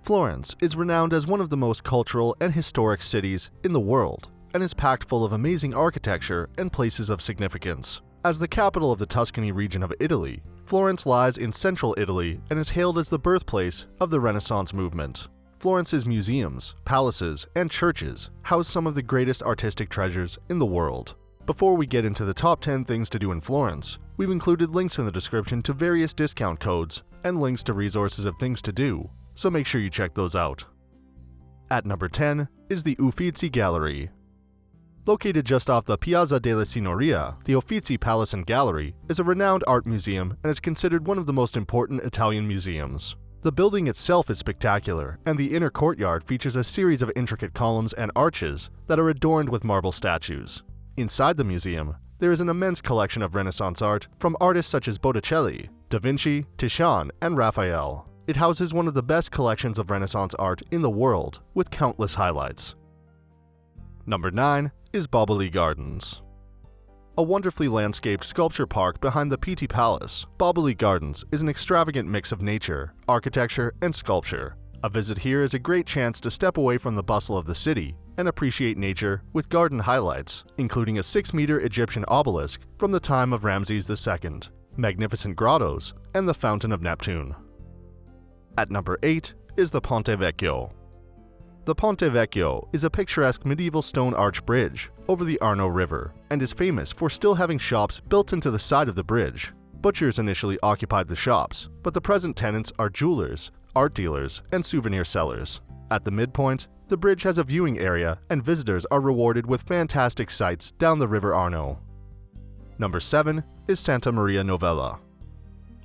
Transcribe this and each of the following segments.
Florence is renowned as one of the most cultural and historic cities in the world, and is packed full of amazing architecture and places of significance. As the capital of the Tuscany region of Italy, Florence lies in central Italy and is hailed as the birthplace of the Renaissance movement. Florence's museums, palaces, and churches house some of the greatest artistic treasures in the world. Before we get into the top 10 things to do in Florence, we've included links in the description to various discount codes and links to resources of things to do, so make sure you check those out. At number 10 is the Uffizi Gallery. Located just off the Piazza della Signoria, the Uffizi Palace and Gallery is a renowned art museum and is considered one of the most important Italian museums. The building itself is spectacular, and the inner courtyard features a series of intricate columns and arches that are adorned with marble statues. Inside the museum, there is an immense collection of Renaissance art from artists such as Botticelli, Da Vinci, Tuscan, and Raphael. It houses one of the best collections of Renaissance art in the world, with countless highlights. Number 9 is Boboli Gardens. A wonderfully landscaped sculpture park behind the Pitti Palace, Boboli Gardens is an extravagant mix of nature, architecture, and sculpture. A visit here is a great chance to step away from the bustle of the city and appreciate nature with garden highlights, including a 6-meter Egyptian obelisk from the time of Ramses II, magnificent grottos, and the Fountain of Neptune. At number 8 is the Ponte Vecchio. The Ponte Vecchio is a picturesque medieval stone arch bridge over the Arno River and is famous for still having shops built into the side of the bridge. Butchers initially occupied the shops, but the present tenants are jewelers, art dealers, and souvenir sellers. At the midpoint, the bridge has a viewing area and visitors are rewarded with fantastic sights down the River Arno. Number 7 is Santa Maria Novella.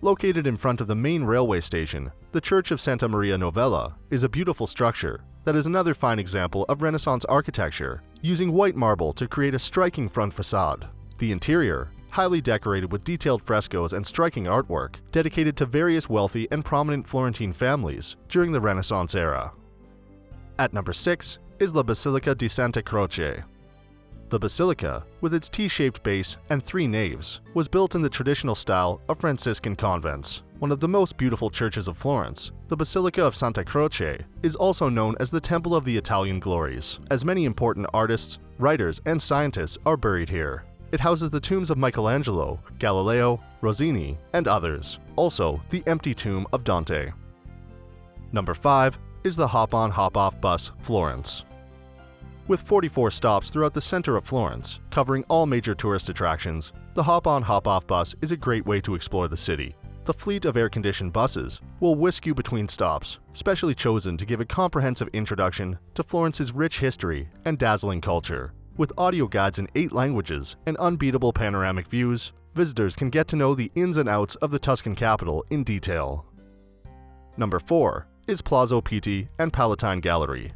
Located in front of the main railway station, the Church of Santa Maria Novella is a beautiful structure that is another fine example of Renaissance architecture, using white marble to create a striking front facade. The interior, highly decorated with detailed frescoes and striking artwork, dedicated to various wealthy and prominent Florentine families during the Renaissance era. At number 6 is La Basilica di Santa Croce. The basilica, with its T-shaped base and 3 naves, was built in the traditional style of Franciscan convents. One of the most beautiful churches of Florence, the Basilica of Santa Croce is also known as the Temple of the Italian Glories, as many important artists, writers, and scientists are buried here. It houses the tombs of Michelangelo, Galileo, Rossini, and others, also the empty tomb of Dante. Number 5 is the Hop-on Hop-off Bus Florence. With 44 stops throughout the center of Florence, covering all major tourist attractions, the Hop-on Hop-off bus is a great way to explore the city. The fleet of air-conditioned buses will whisk you between stops, specially chosen to give a comprehensive introduction to Florence's rich history and dazzling culture. With audio guides in 8 languages and unbeatable panoramic views, visitors can get to know the ins and outs of the Tuscan capital in detail. Number 4 is Palazzo Pitti and Palatine Gallery.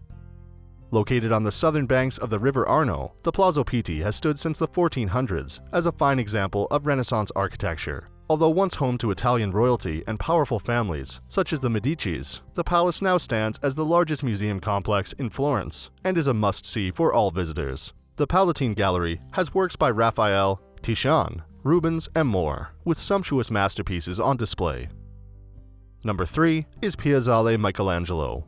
Located on the southern banks of the River Arno, the Palazzo Pitti has stood since the 1400s as a fine example of Renaissance architecture. Although once home to Italian royalty and powerful families, such as the Medicis, the palace now stands as the largest museum complex in Florence and is a must-see for all visitors. The Palatine Gallery has works by Raphael, Titian, Rubens, and more, with sumptuous masterpieces on display. Number 3 is Piazzale Michelangelo.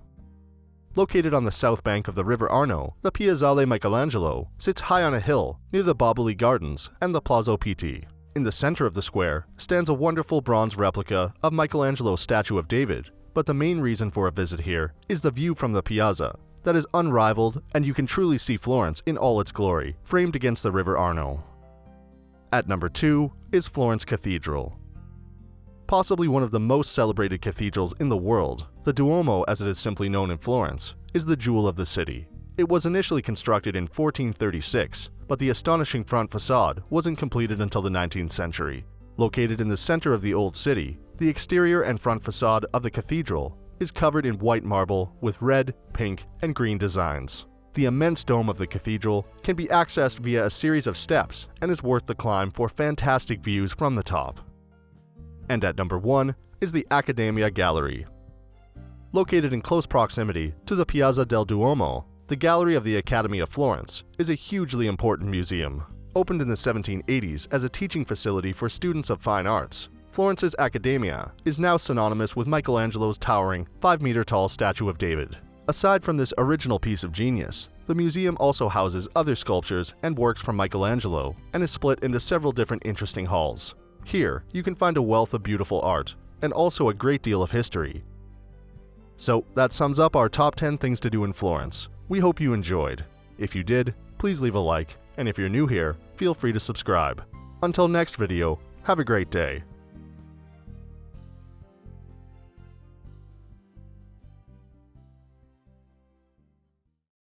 Located on the south bank of the River Arno, the Piazzale Michelangelo sits high on a hill near the Boboli Gardens and the Palazzo Pitti. In the center of the square stands a wonderful bronze replica of Michelangelo's statue of David, but the main reason for a visit here is the view from the piazza that is unrivaled, and you can truly see Florence in all its glory, framed against the River Arno. At number 2 is Florence Cathedral. Possibly one of the most celebrated cathedrals in the world, the Duomo, as it is simply known in Florence, is the jewel of the city. It was initially constructed in 1436, but the astonishing front facade wasn't completed until the 19th century. Located in the center of the old city, the exterior and front facade of the cathedral is covered in white marble with red, pink, and green designs. The immense dome of the cathedral can be accessed via a series of steps and is worth the climb for fantastic views from the top. And at number 1 is the Accademia Gallery. Located in close proximity to the Piazza del Duomo, the Gallery of the Academy of Florence is a hugely important museum. Opened in the 1780s as a teaching facility for students of fine arts, Florence's Accademia is now synonymous with Michelangelo's towering 5-meter-tall statue of David. Aside from this original piece of genius, the museum also houses other sculptures and works from Michelangelo and is split into several different interesting halls. Here, you can find a wealth of beautiful art and also a great deal of history. So that sums up our top 10 things to do in Florence. We hope you enjoyed. If you did, please leave a like, and if you're new here, feel free to subscribe. Until next video, have a great day.